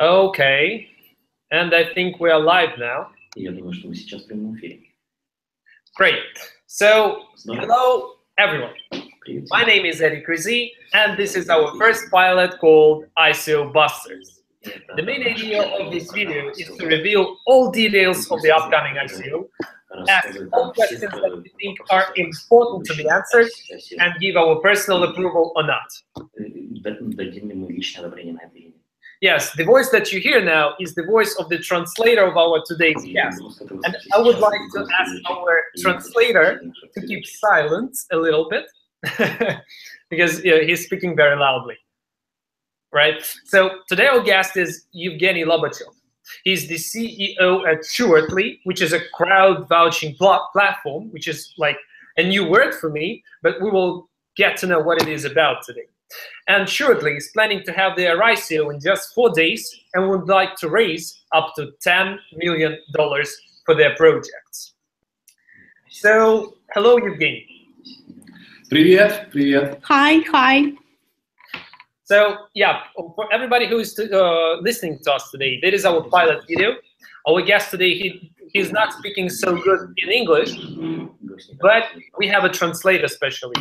Okay, and I think we are live now. Я думаю, что мы сейчас в прямом эфире. Great. So, hello everyone. Привет. My name is Eddie Krizi, and this is our first pilot called ICO Busters. The main idea of this video is to reveal all details of the upcoming ICO, ask all questions that we think are important to be answered, and give our personal approval or not. Дадим ли мы личное одобрение на это или нет? Yes, the voice that you hear now is the voice of the translator of our today's guest. And I would like to ask our translator to keep silence a little bit, because he's speaking very loudly. Right? So today our guest is Evgeny Lobachov. He's the CEO at Shortly, which is a crowd vouching platform, which is like a new word for me, but we will get to know what it is about today. And Shortly is planning to have their ICO in just 4 days and would like to raise up to $10 million for their projects. So, hello, Evgeny. Привет, привет. Hi. So, yeah, for everybody who is listening to us today, that is our pilot video. Our guest today, he's not speaking so good in English, but we have a translator specially.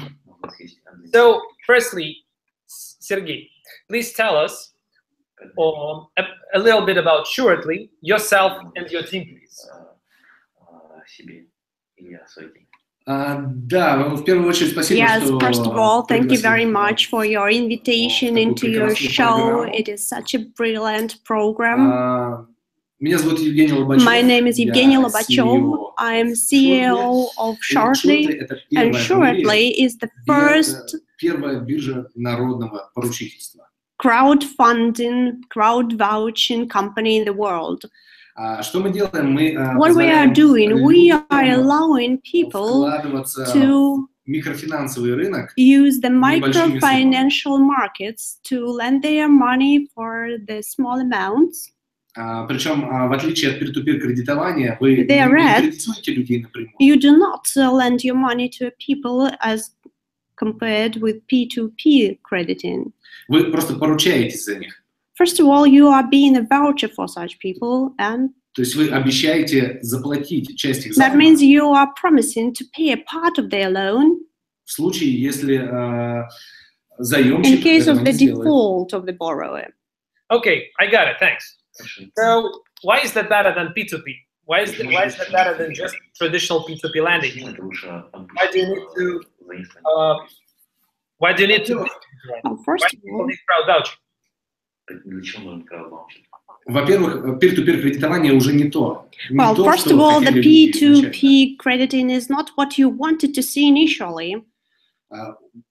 So, firstly, Sergey, please tell us a little bit about Shortly, yourself and your team, please. Да, в первую очередь спасибо, Yes, что first of all, thank you very much for your invitation into your show. It is such a brilliant program. Меня зовут Евгений Лобачев. My name is Evgeny Lobachov. I am CEO of Shortly, and Shortly is the first первая биржа народного поручительства. Crowdfunding, crowd vouching company in the world. Что мы делаем? Мы What we are doing, we are allowing people to микрофинансовый рынок, use the microfinancial markets to lend their money for the small amounts. Причем, в отличие от peer-to-peer кредитования, вы не кредитуете людей напрямую. You do not lend your money to people as compared with P2P crediting. Вы просто поручаетесь за них. First of all, you are being a voucher for such people, and То есть вы обещаете заплатить часть их that займа. means you are promising to pay a part of their loan В случае, если заемщик in case этого of не the сделает. default of the borrower. Okay, I got it, thanks. So, why is that better than P2P? Why is that better than just traditional P2P lending? Why do you need to First of all, crowd vouching? Во-первых, peer-to-peer кредитование уже не то. well, first of all, the P2P crediting is not what you wanted to see initially.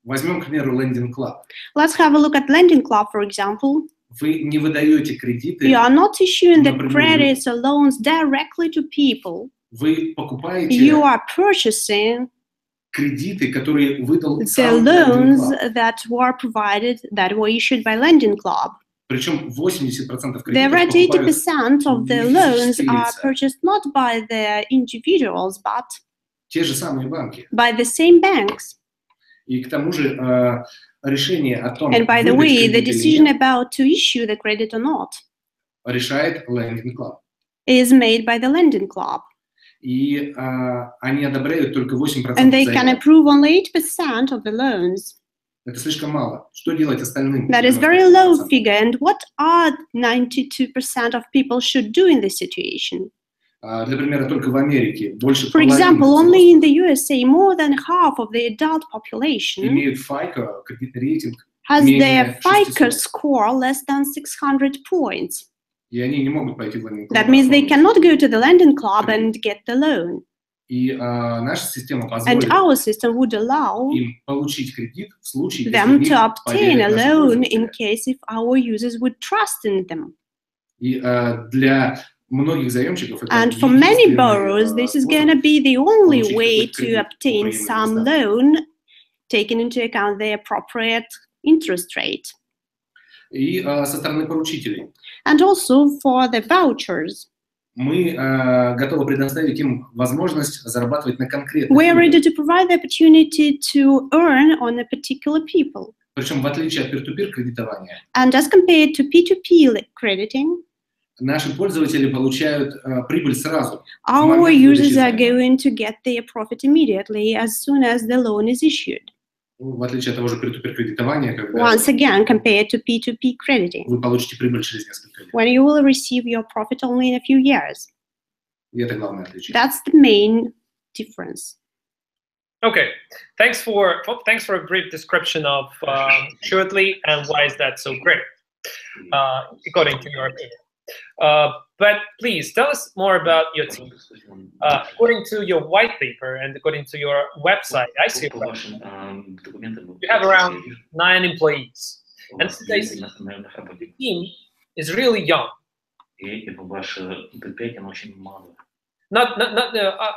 Возьмем, к примеру, Lending Club. Let's have a look at Lending Club, for example. Вы не выдаете кредиты. You are not issuing the credits or loans directly to people. Вы покупаете You are purchasing кредиты, которые выдал the сам loans Lending Club. that were issued by Lending Club. Причем 80% The кредитов red покупают 80% of the не loans физические are лица. purchased not by the individuals, but Те же самые банки. by the same banks. И к тому же решение о том, And by the выдать way, the кредит или decision нет, about to issue the credit or not решает Lending Club. is made by the Lending Club. И они одобряют только 8% And they can займов. approve only 8% of the loans. Это слишком мало. Что делать остальным? That is very low figure. And what are 92% of people should do in this situation? Для примера, только в Америке больше For половины example, only in the USA, more than half of the adult population имеют FICO, кредитный рейтинг, has менее their FICO 600. score less than 600 points. И они не могут пойти в Lending Club. That means they cannot go to the Lending Club and get the loan. И наша система And позволит our system would allow им получить кредит в случае, если в them них to obtain a поверят наши loan in пользователи. case if our users would trust in them. И для многих заемщиков это And for many единственный, borrowers, this is способ going to be the only получить way какой-то to кредит по obtain временным some ставкам. loan, taking into account the appropriate interest rate. И со стороны поручителей And also for the vouchers. мы готовы предоставить им возможность зарабатывать на конкретных We are людях. ready to provide the opportunity to earn on a particular people. Причем в отличие от peer-to-peer кредитования, And as compared to P2P crediting, наши пользователи получают прибыль сразу. our users are going to get their profit immediately as soon as the loan is issued. В отличие от того же peer-to-peer кредитования, когда Once again, compared to P2P crediting, вы получите прибыль через несколько лет. when you will receive your profit only in a few years. И это главное отличие. That's the main difference. Okay, thanks for a brief description of Shortly and why is that so great, according to your opinion. But please tell us more about your team. According to your white paper and according to your website, I see you have around 9 employees. And the team is really young.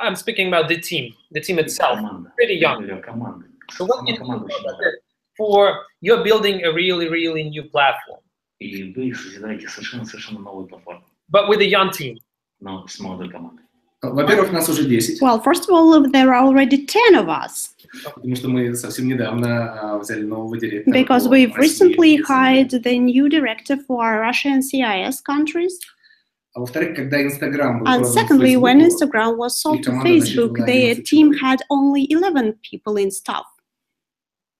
I'm speaking about the team itself, pretty young. So what do you think about it for you're building a really new platform? И вы созидаете совершенно новую платформу. But with a young team. Но с молодой командой. Во-первых, нас уже 10. Well, first of all, there are already 10 of us. Потому что мы совсем недавно взяли нового директора. Because we've recently hired the new director for Russia and CIS countries. А во-вторых, когда Instagram был And secondly, when Instagram was sold to Facebook, their team had only 11 people in staff.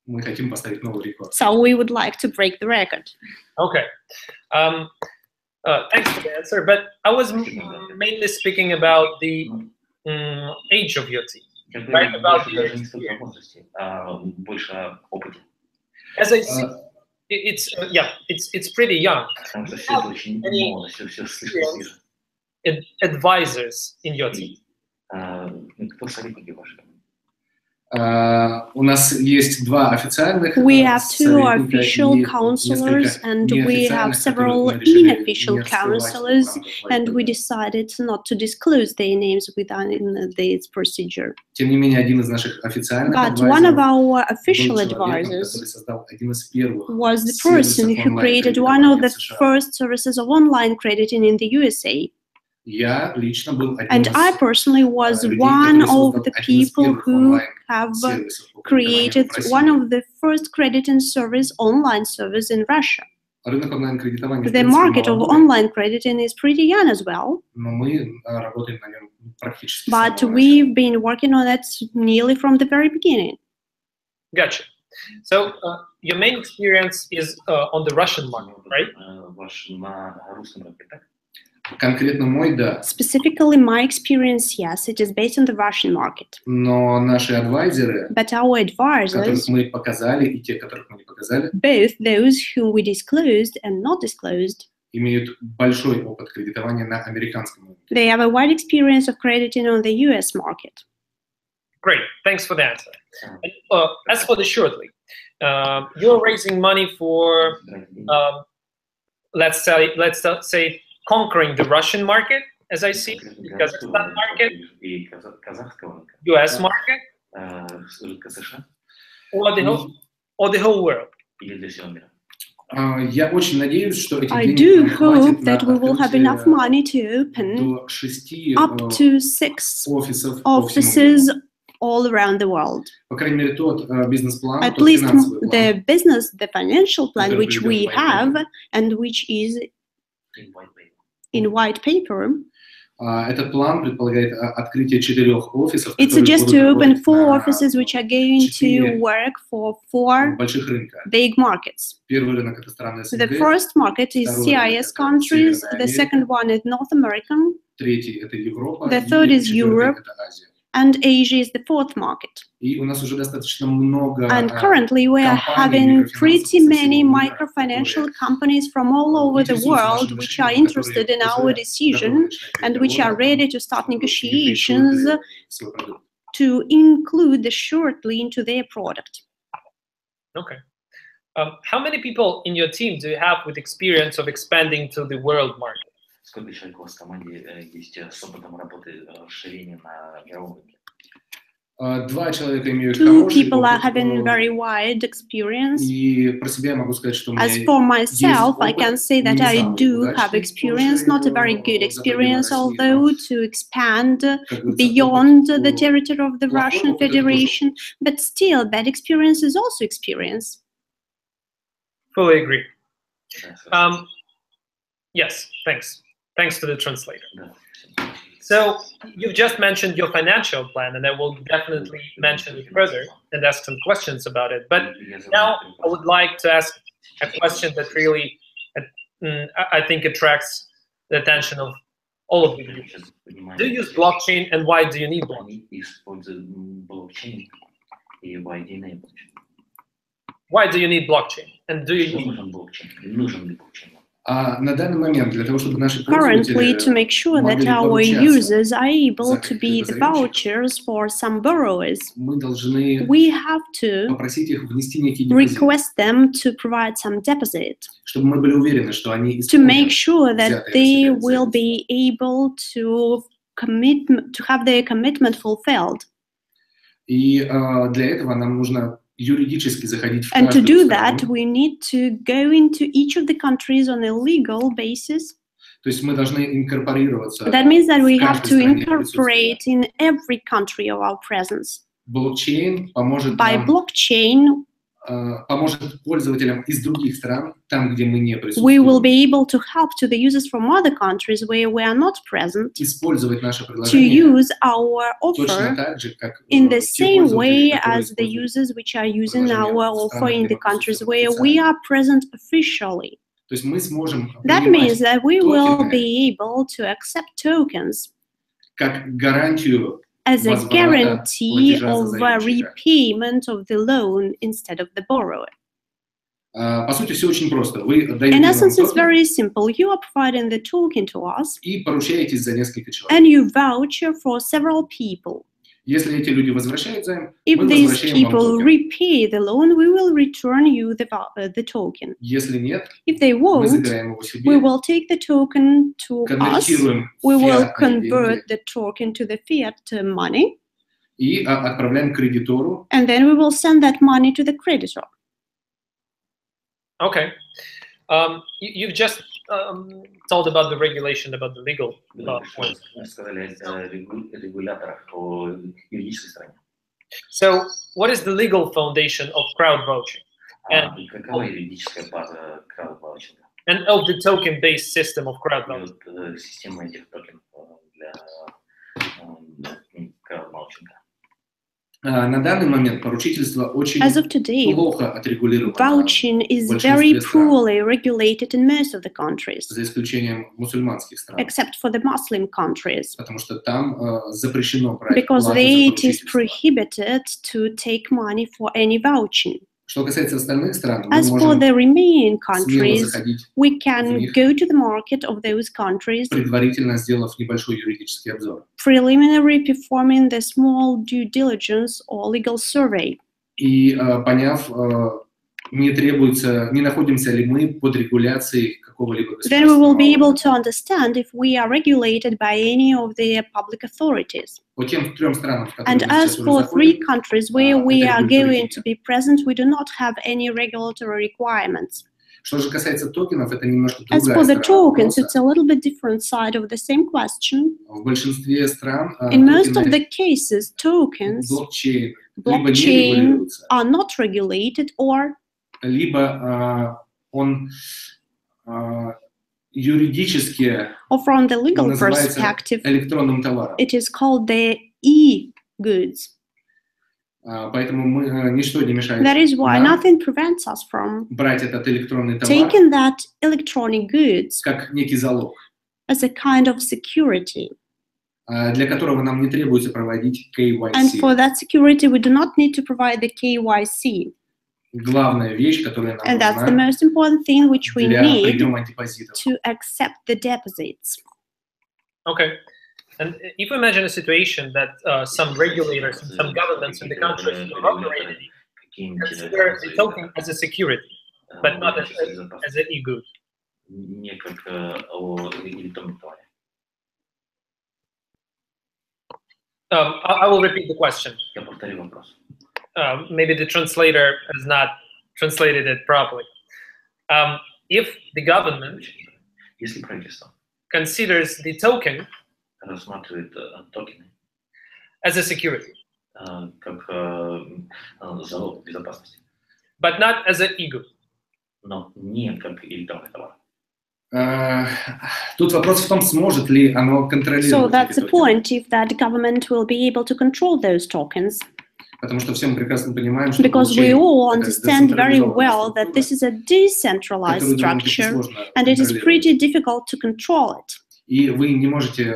Мы хотим поставить новый рекорд. So we would like to break the record. Okay. Thanks for the answer. But I was mainly speaking about the age of your team, right? About the experience. As I see, it's pretty young. Any advisors in your team? У нас есть 2 официальных We have 2 official counselors and we have several unofficial counselors, and we decided not to disclose their names within this procedure. Тем не менее, один из наших официальных But one of our official advisors was the person who created one of the first services of online crediting in the USA. And I personally was one of the people who have created one of the first crediting service, online service in Russia. The market of online crediting is pretty young as well, but we've been working on it nearly from the very beginning. Gotcha. So your main experience is on the Russian market, right? Конкретно мой, да. Specifically, my experience, yes, it is based on the Russian market. Но наши адвайзеры, but our advisors, которых мы показали, и те, которых мы не показали, both those whom we disclosed and not disclosed, имеют большой опыт кредитования на американском рынке. They have a wide experience of crediting on the US market. Great, thanks for the answer. As for the Shortly, you're raising money for, let's say, conquering the Russian market, as I see, the Kazakhstan market, US market, or the whole world. Я очень надеюсь, что эти I do hope that we will have enough money to open up to 6 offices all around the world. По крайней мере, тот бизнес-план, at least the financial plan which we have and which is in white paper. Этот план предполагает открытие 4 офисов. It suggests to open 4 offices which are going to work for 4 больших рынка. Big markets. Первый рынок это страны СНГ. The first market is CIS countries. The second one is North American. Третий это Европа. The third is Europe. And Asia is the 4th market. И у нас уже достаточно много. And currently we are having pretty many microfinancial companies from all over the world which are interested in our decision and which are ready to start negotiations to include the Shortly into their product. Okay. How many people in your team do you have with experience of expanding to the world market? Сколько человек у вас в команде есть с опытом работы расширения на мировом рынке? 2 человека имеют Two people are having very wide experience. И про себя я могу сказать, что у меня As for myself, I can say that I do have experience, not a very good experience, although to expand beyond the territory of the Russian Federation, but still, bad experience is also experience. Fully agree. Yes, thanks. Thanks to the translator. So you've just mentioned your financial plan, and I will definitely mention it further and ask some questions about it. But now I would like to ask a question that really, I think, attracts the attention of all of you. Do you use blockchain, and why do you need blockchain? Why do you need blockchain? And do you use blockchain? Currently, to make sure that our users are able to be the vouchers for some borrowers, we have to request them to provide some deposit to make sure that they will be able to have their commitment fulfilled. And to do that, we need to go into each of the countries on a legal basis. That means that we have to incorporate in every country of our presence. By blockchain, we will be able to help to the users from other countries where we are not present to use our offer in the same way as the users which are using our offer in the countries where we are present officially. That means that we will be able to accept tokens as a guarantee of a repayment of the loan instead of the borrower. In essence, it's very simple. You are providing the token to us, and you vouch for several people. If these people repay the loan, we will return you the token. If they won't, we will take the token to us, we will convert the token to the fiat money, and then we will send that money to the creditor. Okay. You've just told about the regulation, about the legal point. So, what is the legal foundation of crowd vouching and of the token-based system of crowd vouching? As of today, vouching is very poorly regulated in most of the countries, except for the Muslim countries, because there it is prohibited to take money for any vouching. As for the remaining countries, we can go to the market of those countries, preliminary performing the small due diligence or legal survey. Then we will be able to understand if we are regulated by any of the public authorities. And as for 3 countries where we are going to be present, we do not have any regulatory requirements. As for the tokens, it's a little bit different side of the same question. In most of the cases, tokens, blockchain are not regulated, or from the legal perspective, it is called the e-goods. That is why nothing prevents us from taking that electronic goods as a kind of security. And for that security, we do not need to provide the KYC. And that's the most important thing which we need to accept the deposits. Okay. And if we imagine a situation that some regulators and some governments in the countries are operating consider the token as a security, but not as an e-good. I will repeat the question. Maybe the translator has not translated it properly. If the government considers the token as a security, but not as an e-good, но не как электронный товар. Тут вопрос в том, сможет ли оно контролировать. So that's the point, if that government will be able to control those tokens. Потому что все мы прекрасно понимаем, что Because we all understand very well that this is a decentralized structure, and it is pretty difficult to control it. И вы не можете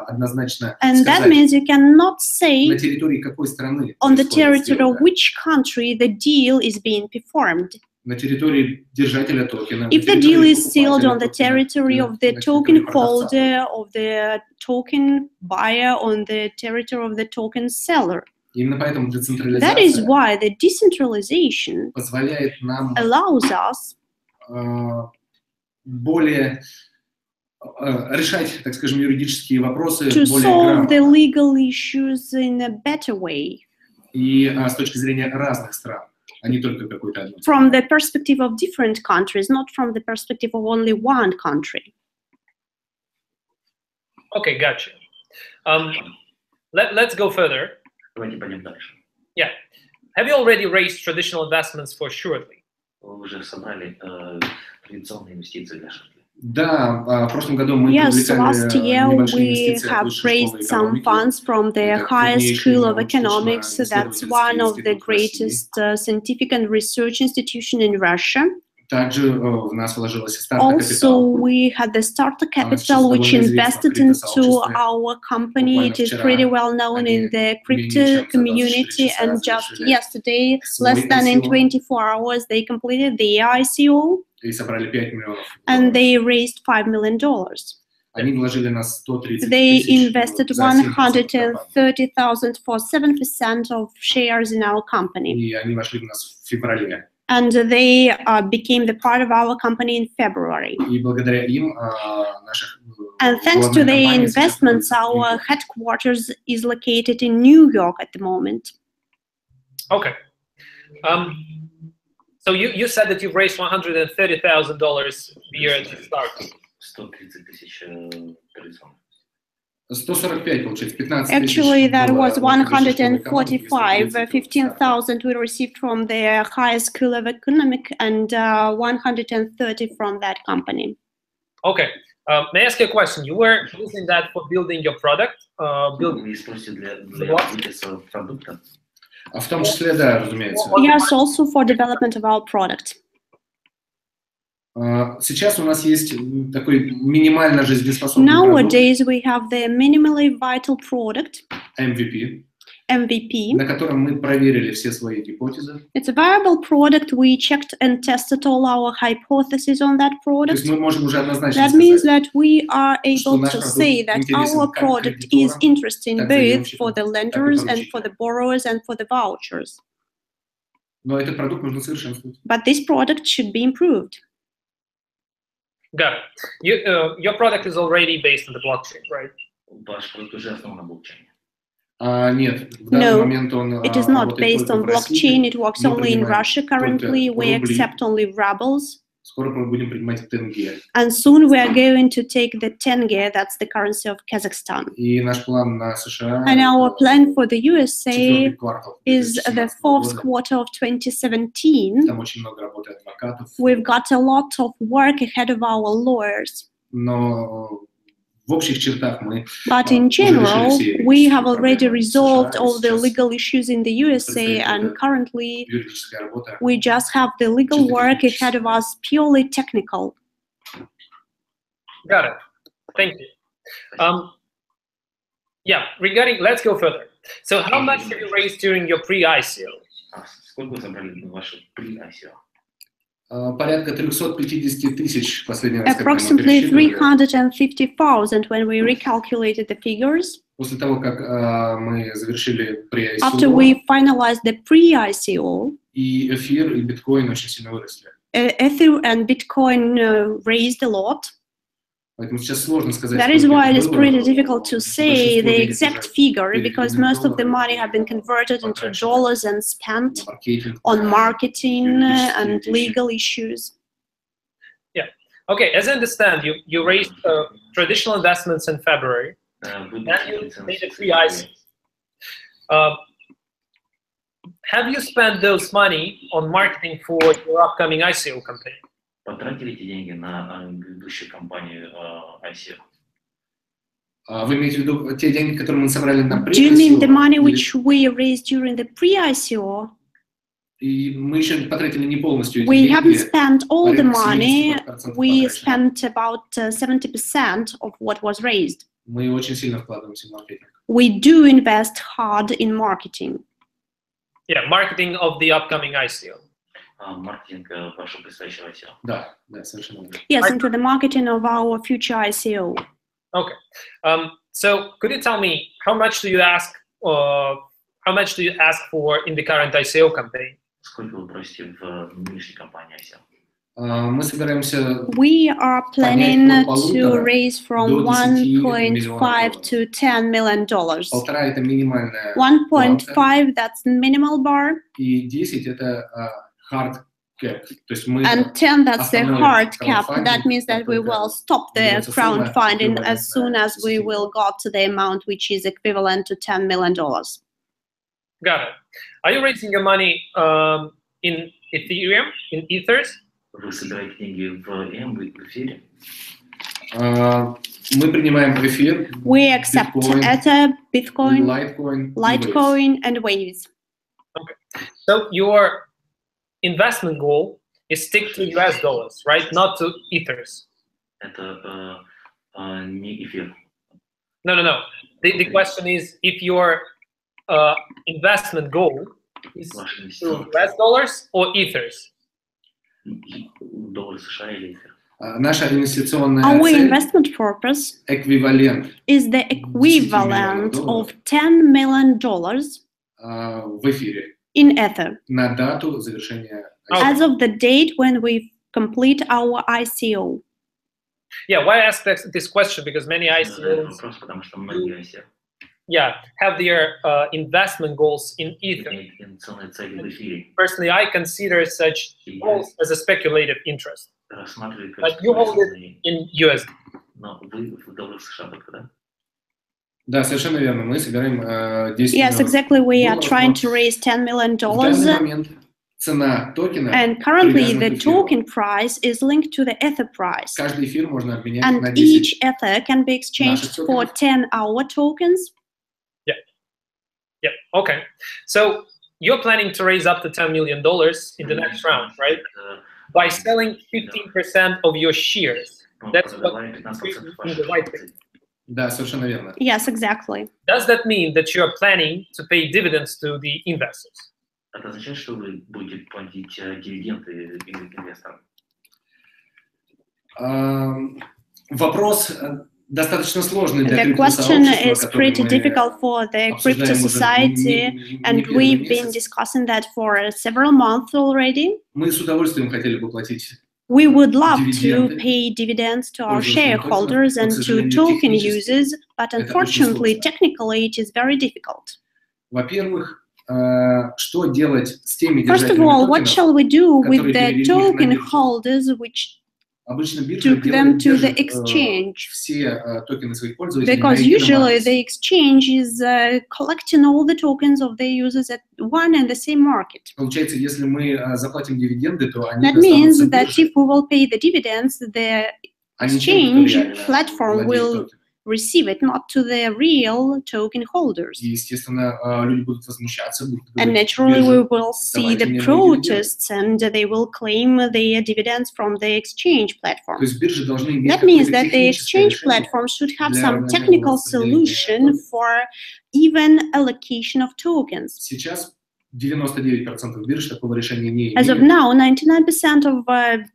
однозначно And that means you cannot say на территории какой страны on the territory of which country the deal is being performed. На территории держателя токена. If the deal is sealed on the territory of the token holder, of the token buyer, on the territory of the token seller. Именно поэтому That is why the decentralization позволяет нам allows us более решать, так скажем, юридические вопросы to более solve the грамотно. legal issues in a better way. И с точки зрения разных стран, а не только какой-то одной. From the perspective of different countries, not from the perspective of only one country. Okay, gotcha. Let's go further. Давайте пойдем дальше. Yeah. Have you already raised traditional investments for Surely? Вы уже собрали традиционные инвестиции для Surely. Да, в прошлом году мы Yes, привлекали last year небольшие we инвестиции от have Высшей школы raised some экономики. funds from the Это Higher крупнейший School of научно-исследовательский Economics. That's one of the институт в России. greatest scientific and research institution in Russia. Также в нас вложилось и Also, стартап-капитал. we had the starter capital, довольно which известно в invested into криптосообществе. our company. Буквально It is вчера pretty well known in они the менее crypto чем за 24 community, часа and just завершили yesterday, свой less than in ICO 24 hours, they completed the ICO и собрали 5 миллионов and долларов. they raised $5 million. Они вложили на 130 They тысяч invested за 7% компании. $130,000 for 7% of shares in our company. И они вошли в нас в феврале. And they became the part of our company in February. И благодаря им наших And thanks to their investments, our headquarters is located in New York at the moment. Okay. So you said that you've raised $130,000 via the start. 130 тысяч традиционных. 145, получается, 15 Actually, тысяч that было was от Высшей школы экономики, 145. 15,000 we received from the Higher School of Economics and 130 from that company. Okay. May I ask you a question? You were using that for building your product? Вы используете для развития своего продукта. В том числе, да, разумеется. Yes, also for development of our product. Сейчас у нас есть такой минимально жизнеспособный продукт, Nowadays, we have the minimally vital product, MVP, MVP. на котором мы проверили все свои гипотезы. It's a viable product. We checked and tested all our hypotheses on that То product. есть мы можем уже однозначно That means сказать, that we are что able наш to продукт say that интересен our как product is кредиторам, interesting так both заемщикам, for the так и lenders and for поручителям. the borrowers and for the vouchers. Но этот продукт нужно совершенствовать. But this product should be improved. Got it. Your product is already based on the blockchain, right? Ваш продукт уже основан на блокчейне. Нет, в данный No, момент он it is not работает based только on в России. blockchain. It works Мы only in принимаем Russia currently. We рубли. accept only rubles. Скоро мы будем принимать тенге. And soon we are going to take the tenge, that's the currency of Kazakhstan. И наш план на США And our plan for the USA четвертый квартал is the 2017 fourth года. quarter of 2017. Там очень много работы адвокатов. We've got a lot of work ahead of our lawyers. Но в общих чертах мы But in уже решили general, все we have юридические already проблемы в resolved США, и all the сейчас legal issues in the USA, предстоит and только currently юридическая работа. we just have the legal work ahead of us, purely technical. Got it. Thank you. Yeah, let's go further. So how much have you raised during your pre-ICO? Сколько вы собрали на ваше pre-ICO? Порядка 350 тысяч последний раз, когда мы Approximately пересчитывали. 350,000 when we recalculated the figures. После того, как мы завершили After pre-ICO, we finalized the pre-ICO, и эфир, и биткоин очень сильно выросли. Ether and Bitcoin raised a lot. Поэтому сейчас сложно сказать, That is сколько why it это is было. pretty difficult to say Большинство the денег exact уже figure переведены because в most of the доллары, money have been converted into потрачено dollars and spent на маркетинг, on marketing юридические and вещи. legal issues. Okay, as I understand, you raised traditional investments in February, Вы and you made a pre-ICO. Have you spent those money on marketing for your upcoming ICO campaign? потратили эти деньги на ведущую компанию ICO? Вы имеете в виду те деньги, которые мы собрали на Do you mean the money pre-ICO? which we raised during the pre-ICO? И мы еще потратили не полностью эти We haven't деньги. spent all the Порядка money. 70% We потрачено. spent about 70% of what was raised. Мы очень сильно вкладываемся в маркетинг. We do invest hard in marketing. Yeah, marketing of the upcoming ICO. Маркетинг вашего предстоящего ICO. Да, да, совершенно верно. Yes, into the marketing of our future ICO. Okay. So could you tell me how much do you ask for in the current ICO campaign? Сколько вы просите в нынешней компании ICO? Мы собираемся We are planning от to $1,5 raise from до 10 $1.5 to $10 million. полтора это минимальная 1.5, that's minimal bar, и 10 это hard cap. То есть мы and 10, that's the остановим hard cap. crowdfunding, That means that we только will stop the берется сумма, crowdfunding эквивалентная as soon as we 10. will got to the amount which is equivalent to $10 million. Got it. Are you raising your money in Ethereum, in Ethers? Вы собираете деньги в EM, в эфире? Мы принимаем эфир, We accept Bitcoin, Ether, Bitcoin, Litecoin, и Waves. Litecoin, and Waves. So your investment goal is stick to US dollars, right? Not to Ethers. Это не эфир. No. The question is if your investment goal is Ваша to инвестиция US dollars or Ethers. доллар США или эфир? Наша инвестиционная Our цель investment purpose эквивалент is the equivalent of $10 million в эфире in Ether на дату завершения Okay. as of the date when we complete our ICO. Yeah, why I ask this question? Because many ICOs, Вопрос, потому что многие ICO have their investment goals in Ether. имеют инвестиционные цели в эфире. Personally, I consider such И goals as a speculative interest. я рассматриваю как But you hold it спекулятивные, in USD. но вы в долларах США только, да? Да, совершенно верно. Мы собираем 10 Yes, миллионов exactly. We are долларов, trying но to raise $10 million, в данный момент цена токена and currently привязана the к эфиру. token price is linked to the Ether price. Каждый эфир можно обменять And на 10 each Ether can be exchanged наших for токенов. 10 our tokens. Yeah, okay. So you're planning to raise up to $10 million in the next round, right? By selling 15% of your shares. That's what Продавая 15% in ваших the right акций. thing. Да, совершенно верно. Yes, exactly. Does that mean that you are planning to pay dividends to the investors? Это означает, что вы будете платить дивиденды инвесторам? Вопрос достаточно сложный для The question криптосообщества, is который pretty мы difficult for the crypto обсуждаем уже society, не and первый we've been месяц. discussing that for several months already. Мы с удовольствием хотели бы платить We would love to Dividend. pay dividends to our Пользователям shareholders токенов, and но, к to сожалению, token технически users, but это очень unfortunately, сложно. technically, it is very difficult. Во-первых, что делать с теми First of держателями all, what токенов? shall we do with которые the перевели их на token биржу? holders which Обычно биржа took them to the держит exchange? все токены своих пользователей на Because едином usually адресе. the exchange is collecting all the tokens of the users at one and the same market. Получается, если мы заплатим дивиденды, то они That means достанутся that бирже, if we will pay the dividends, the а не тем, кто exchange реально platform владеет will токеном. receive it, not to the real token holders. И, естественно, люди будут возмущаться, будут And говорить, naturally, we бирже, will see давайте the мне мои дивиденды. protests and they will claim their dividends from the exchange То platform. есть биржи должны иметь That means какое-то that the техническое exchange решение platform should have для some равномерного technical распределения solution токенов. for even allocation of tokens. Сейчас 99% бирж такого решения не As of имеют, now, 99% of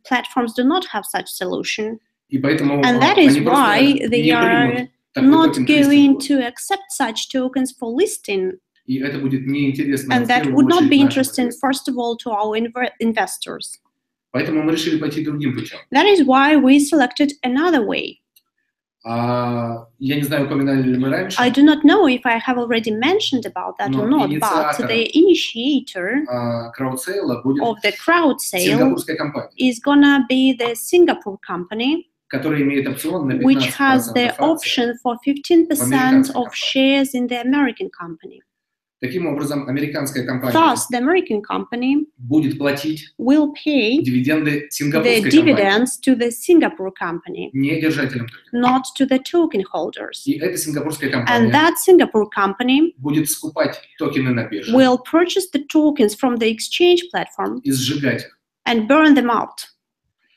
platforms do not have such solution, и поэтому and that is они просто why they не are примут такой not токен к going листингу. to accept such tokens for listing. И это будет неинтересно And в that первую would not очередь be нашим interesting, инвесторам. first of all, to our investors. Поэтому мы решили пойти другим путем. That is why we selected another way. Я не знаю, упоминали ли мы раньше, I do not know if I have already mentioned about that or Но not, but инициатором the initiator краудсейла будет of the crowd sale сингапурская компания, is gonna be the Singapore company, которая имеет опцион на 15% which has the акций. option for 15% of shares in the American company. Таким образом, американская компания Thus, the American company будет платить will pay дивиденды the сингапурской компании, dividends to the Singapore company, не держателям токенов. not to the token holders. И эта сингапурская And компания that Singapore company будет скупать токены на бирже will purchase the tokens from the exchange platform и сжигать их. and burn them out.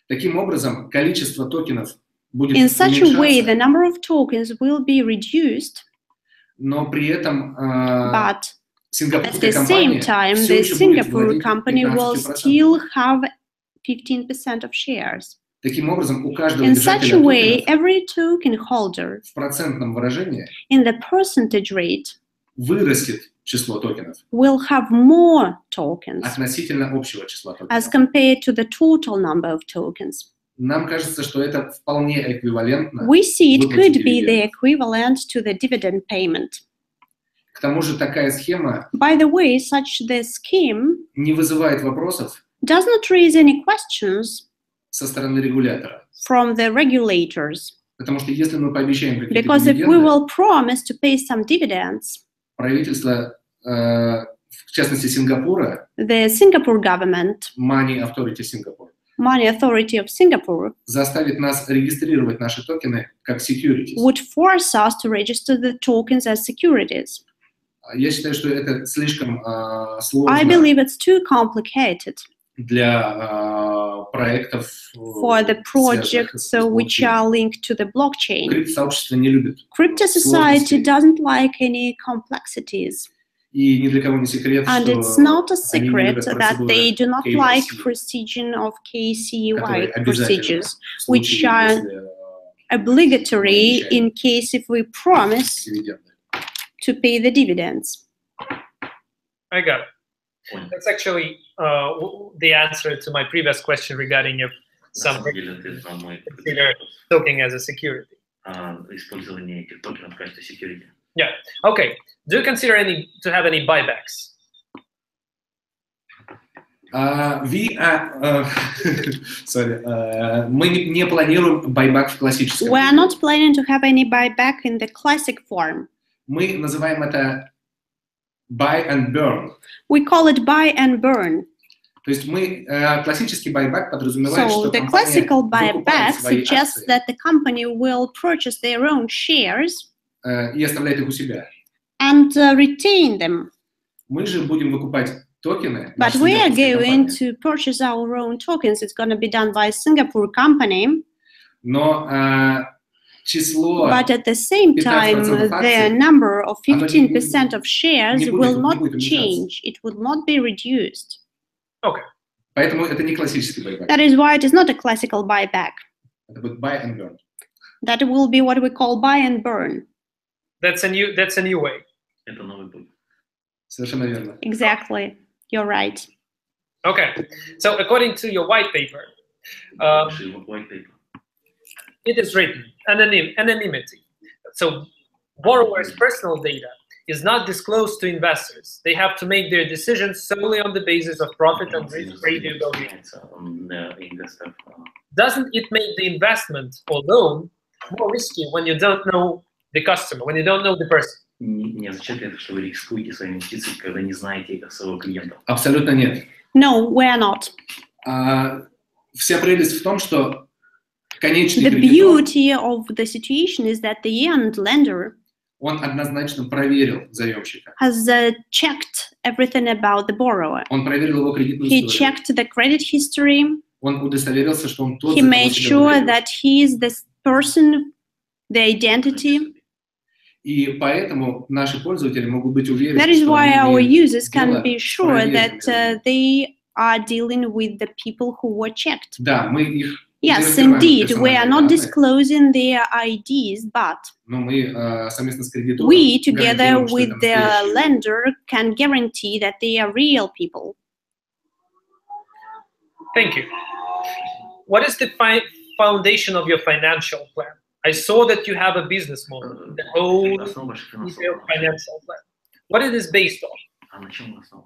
Таким образом, количество токенов будет In such a way, the уменьшаться, number of tokens will be reduced, но при этом but at сингапурская the same компания time, все the еще будет Singapore владеть company will 15%. still have 15% of shares. Таким образом, у каждого In such a держателя way, токенов every token holder в процентном выражении in the percentage rate вырастет число токенов will have more tokens относительно общего числа as токенов. compared to the total number of tokens. Нам кажется, что это вполне эквивалентно. We see it выплате could be the дивидендов. equivalent to the dividend payment. К тому же такая схема By the way, such the scheme не вызывает вопросов does not raise any questions со стороны регулятора. from the regulators, Потому что если мы пообещаем какие-то because if we дивиденды, will promise to pay some dividends, правительство, в частности Сингапура, the Singapore government, Money Authority Singapore, Money Authority of Singapore, заставит нас регистрировать наши токены как securities. would force us to register the tokens as securities. Я считаю, что это слишком I сложно believe it's too complicated для проектов, for the projects which are linked to the blockchain. Криптосообщество не любит. Crypto society doesn't like any complexities. И ни для кого не секрет, And что it's not a они не secret любят that they процедуры do not KYC, like precision of KYC которые обязательны procedures, в which случае, are если obligatory in case if we promise дивиденды. to pay the dividends. I got it. That's actually the answer to my previous question regarding if На some самом деле, ты знал мой consider token as a security. использование этих токенов в качестве security. Yeah. Okay. Do you consider to have any buybacks? Мы не планируем байбак в классическом. We are not planning to have any buyback in the classic form. Мы называем это buy and burn. We call it buy and burn. То есть мы классический байбак подразумевает, So что the компания classical выкупает buyback свои suggests акции that the company will purchase their own shares и оставляет их у себя. and retain them. Мы же будем выкупать токены. But нашей we are сингапурской going компании. to purchase our own tokens. It's going to be done by a Singapore company. Но число But at the same time, 15% the акций, number of оно 15% of shares не будет- will не not будет уменьшаться. change. It will not be reduced. Okay. Поэтому это не классический байбак. That is why it is not a classical buyback. Это будет buy and burn. That will be what we call buy and burn. That's a new way. Это новый путь. Совершенно верно. Exactly. You're right. Okay. So according to your white paper, Ваши white paper. it is written anonymity. So borrowers' personal data is not disclosed to investors. They have to make their decisions solely on the basis of profit and risk ratio. Инвестор. Doesn't it make the investment or loan more risky when you don't know the customer, when you don't know the person? Не означает ли это, что вы рискуете свои инвестиции, когда не знаете своего клиента? Абсолютно нет. No, we are not. Вся прелесть в том, что конечный The кредитор, beauty of the situation is that the end lender он однозначно проверил заемщика. has checked everything about the borrower. Он проверил его кредитную He историю. checked the credit history. Он удостоверился, что он тот, He за кого made себя sure выдает. that he is the person, the identity. И поэтому наши пользователи могут быть уверены, That is что why our они имеют users can дело be с sure that проверенными людьми. they are dealing with the people who were checked. Да, мы их не Yes, раскрываем indeed, we are персональные not данные, disclosing their IDs, but но мы совместно с кредитором we, together гарантируем, что with это the настоящие люди. lender, can guarantee that they are real people. Thank you. What is the foundation of your financial plan? I saw that you have a business model, the whole Основа ваших detailed финансовых. financial plan. What it is based on? А на чем основа?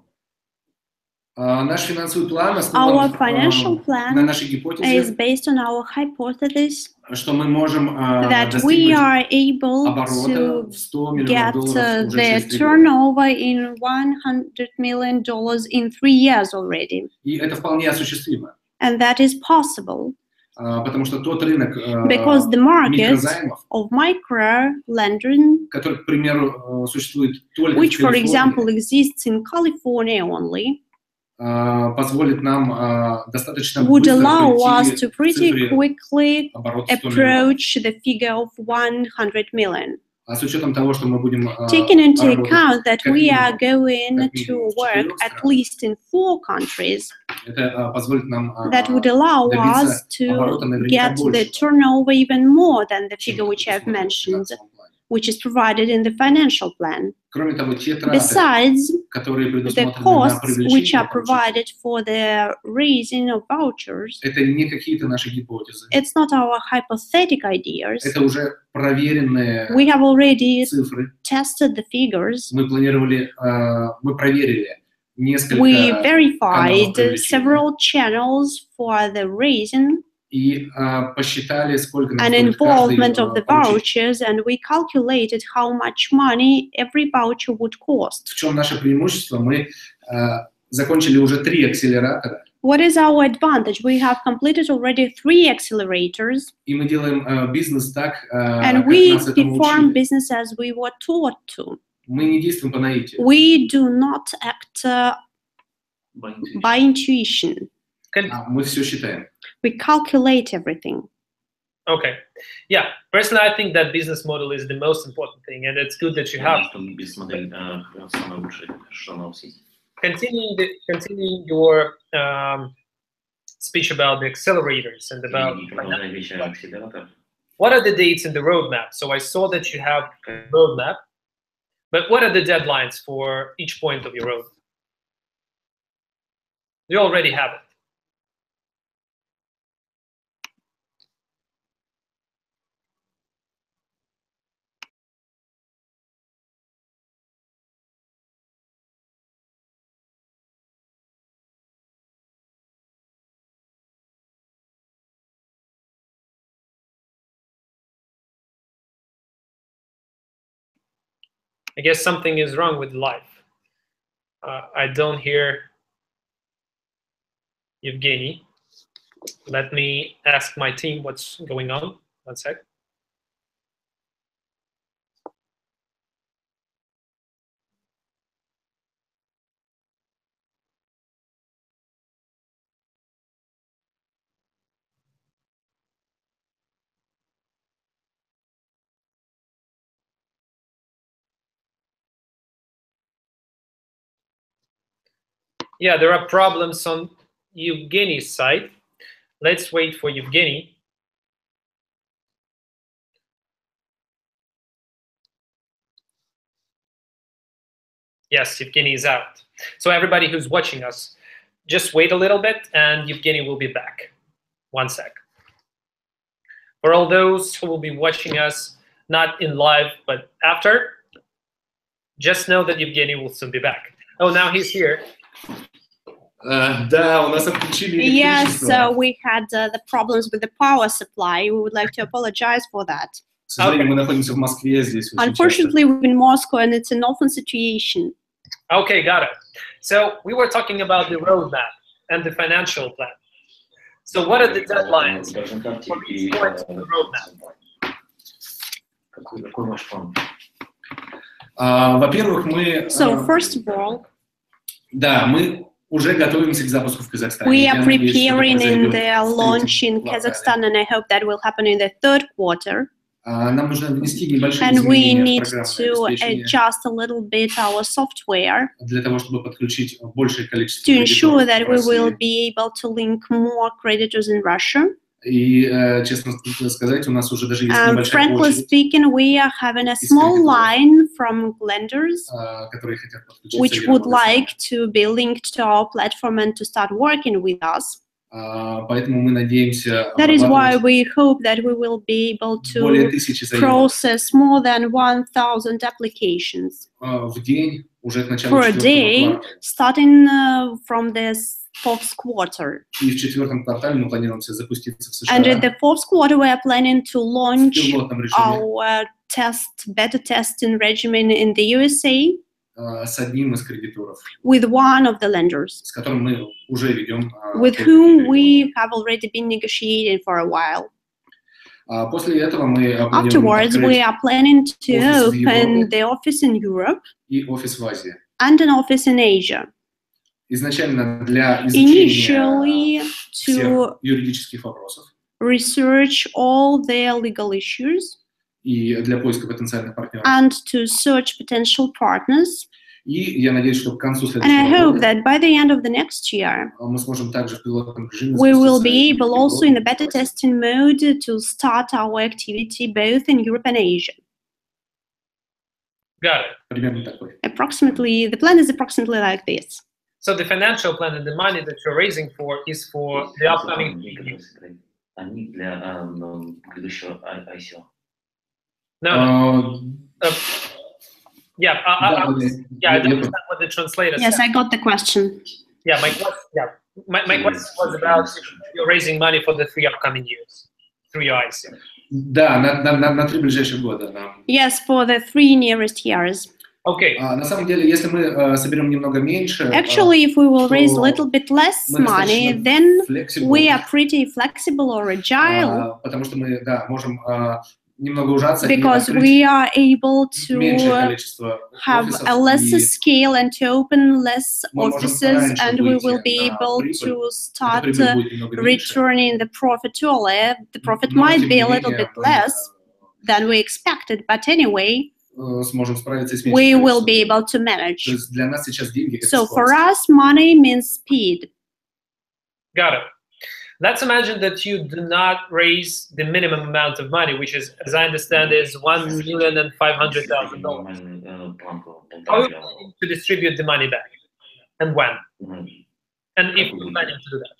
Наш финансовый план Our основан financial на plan нашей is гипотезе, based on our hypothesis что мы можем that we are able to get the turnover in $100 million in 3 years already. И это вполне осуществимо. And that is possible. Потому что тот рынок because the market of micro-lending, который, к примеру, существует только which, for example, exists in California only, позволит нам достаточно would быстро allow us прийти to pretty quickly approach the figure of 100 million. А с учетом того, что мы будем taking into account that we are going to work at least in 4 countries, это позволит нам that would allow us to get the turnover even more than the figure which I've mentioned, which is provided in the financial plan. Кроме того, те траты, Besides, которые the предусмотрены на costs which are привлечение provided for the raising of vouchers, это не какие-то наши гипотезы. it's not our hypothetical ideas. Это уже проверенные We have already цифры. tested the figures. Мы планировали, мы проверили несколько We каналов verified привлечения several channels for the raising и посчитали, сколько нам and стоит involvement каждый of the получить. vouchers, and we calculated how much money every voucher would cost. В чем наше преимущество? Мы закончили уже 3 акселератора. What is our advantage? We have completed already 3 accelerators, И мы делаем бизнес так, and как we нас этому perform учили. business as we were taught to. Мы не действуем по наитию. We do not act by intuition. Мы все считаем. We calculate everything. Okay. Yeah. Personally, I think that business model is the most important thing, and it's good that you have. Continuing your speech about the accelerators and about what are the dates in the roadmap? So I saw that you have a roadmap, but what are the deadlines for each point of your roadmap? You already have it. I guess something is wrong with life. I don't hear Evgeny. Let me ask my team what's going on. 1 sec. Yeah, there are problems on Evgeny's side. Let's wait for Evgeny. Yes, Evgeny is out. So everybody who's watching us, just wait a little bit and Evgeny will be back. 1 sec. For all those who will be watching us, not in live, but after, just know that Evgeny will soon be back. Oh, now he's here. Да, у нас отключили Yes, электричество. we had the problems with the power supply. We would like to apologize for that. К сожалению, мы находимся в Москве здесь. очень Unfortunately, we're in Moscow, and it's an often situation. Okay, got it. So we were talking about the roadmap and the financial plan. So what are the deadlines for each point of the roadmap? Какой ваш план? Во-первых, мы... So first of all, Да, мы уже готовимся к запуску в Казахстане. we Я are надеюсь, что это preparing in произойдет the в launch in третьем квартале. Kazakhstan, and I hope that will happen in the 3rd quarter. Нам нужно внести небольшие And we изменения need в программное to обеспечение adjust a little bit our software для того, чтобы подключить большее количество to ensure кредиторов that в we России. will be able to link more creditors in Russia. И, честно сказать, у нас уже даже есть небольшая Frankly очередь, speaking, we are having a small line from lenders которые хотят подключиться. which would like to be linked to our platform and to start working with us. Поэтому мы надеемся That is why обрабатывать we hope that we will be able более to 1000 заявок process more than 1,000 applications в день уже к началу for a 4-го day, квартала. starting from the fourth quarter. И в четвертом квартале мы планируемся запуститься в США. And in the fourth quarter, we are planning to launch в пилотном режиме our beta testing regimen in the USA с одним из кредиторов, with one of the lenders, с которым мы уже ведем with whom we have already been negotiating for a while. После этого мы Afterwards, we are planning to open the office in Europe и офис в Азии. and an office in Asia. Изначально для изучения Initially, всех to юридических вопросов research all their legal issues и для поиска потенциальных партнеров. and to search potential partners. И я надеюсь, что к концу And I следующего hope года that by the end of the next year, мы сможем также в пилотном режиме we will be запуститься able also in the beta testing mode to start our activity both in Europe and Asia. Got it. примерно такой. Approximately, the plan is approximately like this. So the financial plan and the money that you're raising for is for the upcoming. Они для грядущего ICO. No. Да, Yeah, I don't understand what the translator Yes, said. I got the question. Yeah, my question was about if you're raising money for the 3 upcoming years, 3 ICO. Да, на 3 ближайших года. Да. Yes, for the 3 nearest years. Okay. На самом деле, если мы соберем немного меньше, Actually, if we will raise a то little bit less мы money, достаточно then flexible, we are pretty flexible or agile потому что мы, да, можем немного ужаться и because открыть we are able меньшее to количество have офисов, a lesser и scale and to open less мы можем offices, пораньше and we will выйти be на able прибыль. to Эта start прибыль будет немного меньше, returning the profit earlier. The profit но might тем be не a little менее bit less than we expected, but anyway, сможем справиться с we меньшим will be количеством. able to manage. То есть для нас сейчас деньги — это So for скорость. us, money means speed. Got it. Let's imagine that you do not raise the minimum amount of money, which is, as I understand, is $1,500,000. How are you planning to distribute the money back, and when, and if you're planning to do that?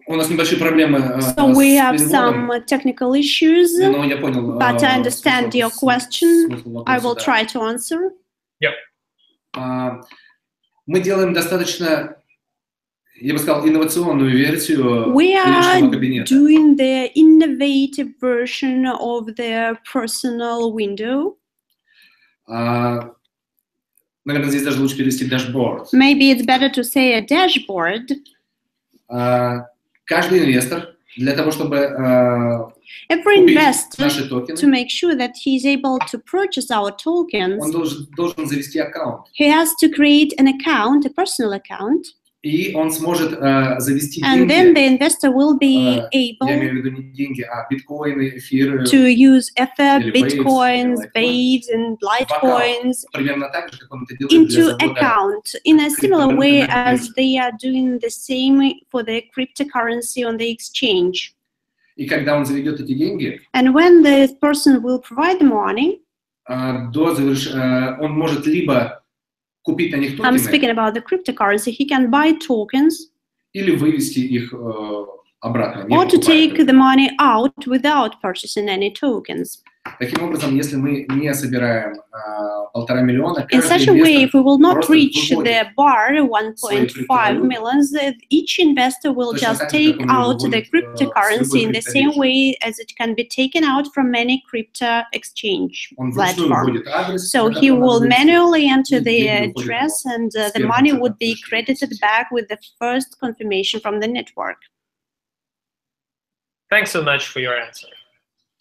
У нас небольшие проблемы So we с have переводом, some technical issues, но я понял but I understand your question. смысл I will вопроса, да. try to answer. Мы делаем достаточно, я бы сказал, инновационную версию We are личного кабинета. doing the innovative version of the personal window. Наверное, здесь даже лучше перевести dashboard. Maybe it's better to say a dashboard. Каждый инвестор для того, чтобы Every купить investor, наши to токены, make sure that he is able to purchase our tokens, он должен завести аккаунт. he has to create an account, a personal account, И он сможет завести and then the деньги, investor will be я able имею в виду не деньги, а биткоины, эфиры, to use Ether, Или Bitcoins, Waves, Waves, and Litecoins примерно так же, как он это делает для into завода. account in a similar way Cryptocurrency as they are doing the same for the cryptocurrency on the exchange. И когда он заведет эти деньги, And when the person will provide the money, он может либо купить на них I'm speaking токены, about the cryptocurrency, he can buy tokens или вывести их обратно, не or to покупая take токены. the money out without purchasing any tokens. Таким образом, если мы не собираем 1,5 миллиона, In каждый such a way, if we will not просто reach выводит the bar свои 1.5 криптовалюты. millions, each investor will Точно just так же, take как он out the выводит, cryptocurrency с in любой the same криптобиржи. way as it can be taken out from any crypto exchange Он вручную platform. вводит адрес, So на he котором will надо завести. manually enter И the деньги уходят address, and с the первым money чеком would be совершения credited сети. back with the first confirmation from the network. Thanks so much for your answer.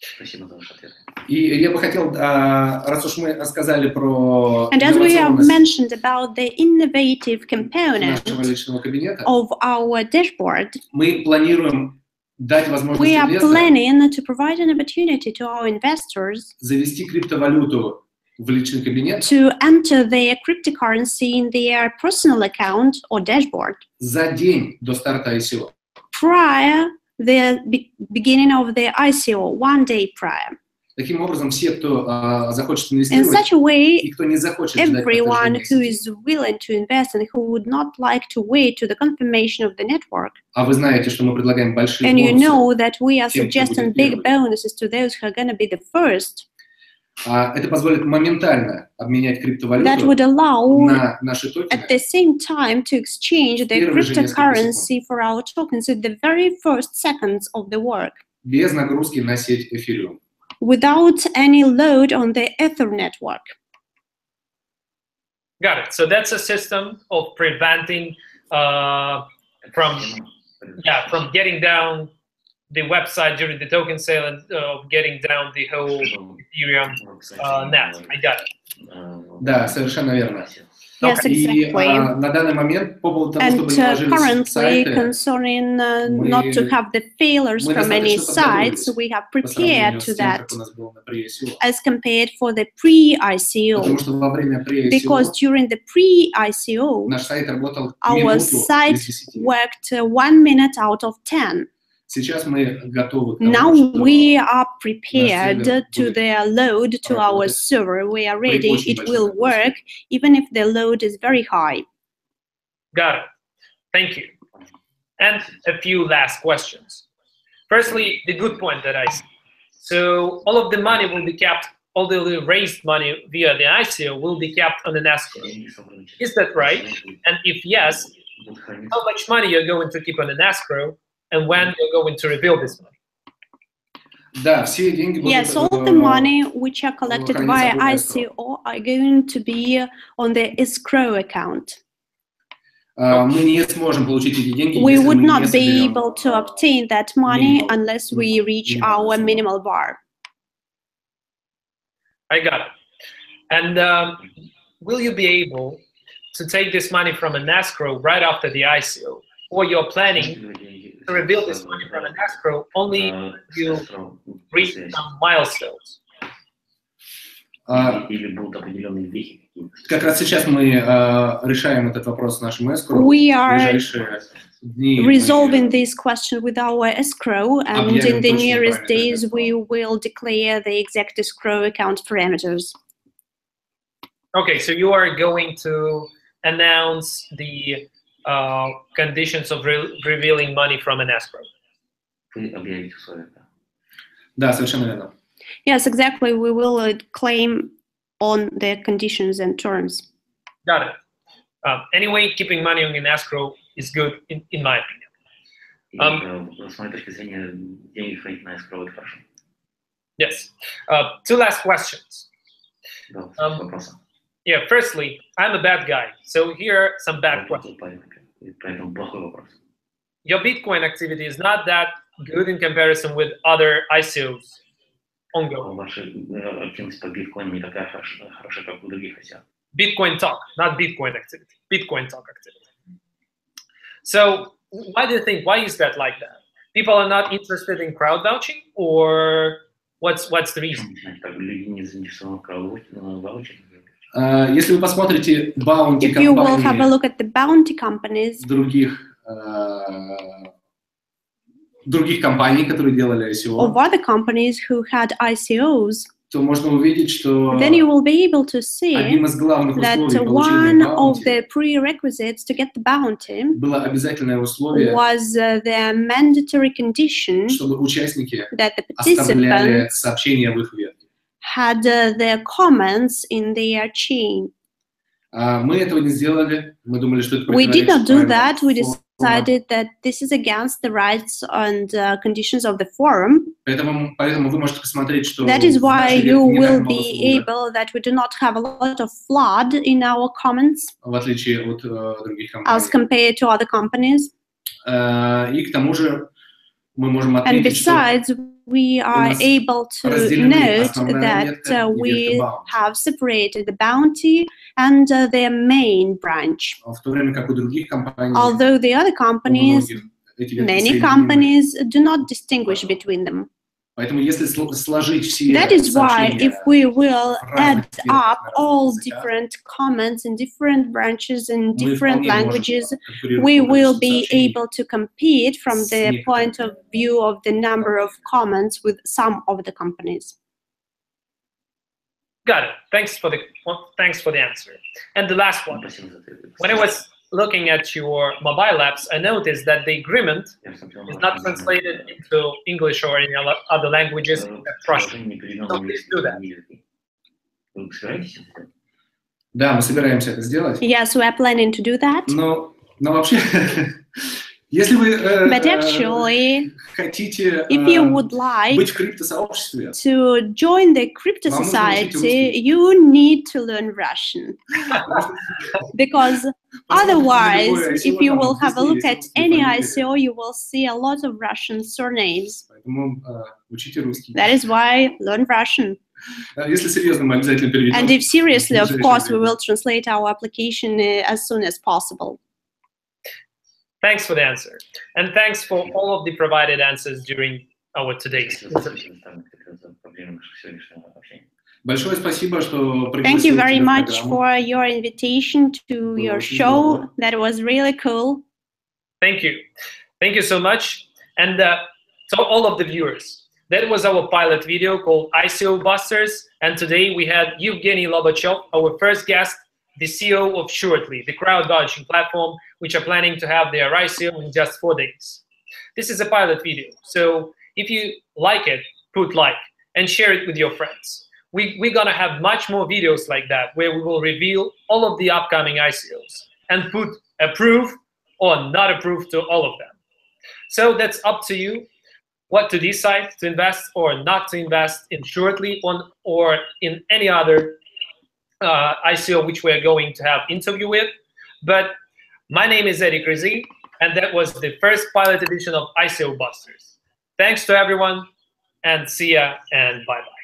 Спасибо за ваш ответ. И я бы хотел, раз уж мы сказали про And as we have инновационность mentioned about the innovative component нашего личного кабинета, of our dashboard, мы планируем дать возможность we are инвесторам planning to provide an opportunity to our investors завести криптовалюту в личный кабинет to enter their cryptocurrency in their personal account or dashboard за день до старта ICO. prior the beginning of the ICO, 1 day prior. Таким образом, все, кто захочет In инвестировать, such a way, и кто не захочет ждать everyone подтверждения who сети, is willing to invest and who would not like to wait to the confirmation of the network, а вы знаете, что мы предлагаем большие and you бонусы, know that we are тем, кто suggesting будет big первый. bonuses to those who are going to be the first, Это позволит моментально обменять криптовалюту that would allow на наши токены at the same time to exchange the cryptocurrency for our tokens at the very first seconds of the work без нагрузки на сеть Ethereum. without any load on the Ether network. Got it. So that's a system of preventing from getting down the website during the token sale and getting down the whole Ethereum net. I got it. Да, совершенно верно. Yes, exactly. И на данный момент по поводу того, чтобы не ложились currently, сайты, concerning not to have the failures from any sites, we have prepared to that as compared for the pre-ICO. Потому что во время pre-ICO Because during the pre-ICO, наш сайт работал our site worked 1 minute out of 10. Сейчас мы готовы к тому, Now что we are prepared to the load to our server. We are ready. It will work even if the load is very high. Got it. Thank you. And a few last questions. Firstly, the good point that I see. So all of the money will be kept, all the raised money via the ICO will be kept on an escrow. Is that right? And if yes, how much money you're going to keep on an escrow? And when you're going to reveal this money? Да, все деньги будут, Yes, all the money which are collected via ICO are going to be on the escrow account. Мы не сможем получить эти деньги, We если would мы не not be соберем able to obtain that money unless we reach our minimal bar. I got it. And will you be able to take this money from an escrow right after the ICO? Or you're planning to reveal this money from an escrow only when you reach some milestones? Как раз сейчас мы решаем этот вопрос с нашим escrow. We are resolving this question with our escrow, and in the nearest days we will declare the exact escrow account parameters. Okay, so you are going to announce the conditions of revealing money from an escrow. Да, совершенно верно. Yes, exactly. We will claim on the conditions and terms. Got it. Anyway, keeping money on an escrow is good, in my opinion. Yes. Two last questions. Yeah, firstly, I'm a bad guy, so here are some bad questions. Your Bitcoin activity is not that good in comparison with other ICOs ongoing. Bitcoin talk, not Bitcoin activity. Bitcoin talk activity. So why do you think, why is that like that? People are not interested in crowd vouching, or what's the reason? Если вы посмотрите bounty If you will have a look at the bounty companies других компаний, которые делали ICO, of other companies who had ICOs, то можно увидеть, что then you will be able to see одним из главных that условий one получения of the bounty prerequisites to get the bounty было обязательное условие, was the mandatory condition чтобы участники that the оставляли participants сообщения в их ветке. had their comments in their chain. Мы этого не сделали. Мы думали, что это We did not do противоречит that. We правилам decided that this is against the rights and conditions of the forum. Поэтому вы можете посмотреть, что That is why в нашей you ветке не так will много be флуда, able that we do not have a lot of flood in our comments в отличие от других as компаний. compared to other companies. И к тому же мы можем And отметить, что besides, we are able to note that we have separated the bounty and their main branch. в то время как у других компаний, Although the other companies, эти ветки many соединены. companies do not distinguish between them. Поэтому если сложить все That is why if сообщения we will в разных add up ветках, all языках, different comments in different branches and мы different вполне можем languages, конкурировать we по will количеству be сообщений. able to compete from the С point of некоторыми. view of the number of comments with some of the companies. Got it. Thanks for the answer. And the last one. When I was looking at your mobile apps, I noticed that the agreement is not translated into English or any other languages except Russian. So please do that. Вы собираетесь это сделать? Да, мы собираемся это сделать. Yes, we are planning to do that. Но вообще, если вы But actually, хотите if you would like быть в криптосообществе, to join the crypto Вам нужно учить society, русский. you need to learn Russian. Because otherwise, if you will have a look at any ICO, you will see a lot of Russian surnames. поэтому учите русский. That is why learn Russian. Если серьезно, мы обязательно переведем. And if seriously, of course, we will translate our application as soon as possible. Thanks for the answer. And thanks for all of the provided answers during our today's interview. Большое спасибо, что Thank you пригласили very тебя в much программу. for your invitation to your show. That was really cool. Thank you. Thank you so much. And to all of the viewers, that was our pilot video called ICO Busters. And today we had Evgeny Lobachev, our first guest, the CEO of Shortly, the crowd vouching platform, which are planning to have their ICO in just 4 days. This is a pilot video. So if you like it, put like and share it with your friends. We're going to have much more videos like that where we will reveal all of the upcoming ICOs and put approve or not approve to all of them. So that's up to you what to decide to invest or not to invest in Shortly or in any other ICO which we're going to have interview with. But my name is Eddie Krizi, and that was the first pilot edition of ICO Busters. Thanks to everyone, and see ya, and bye-bye.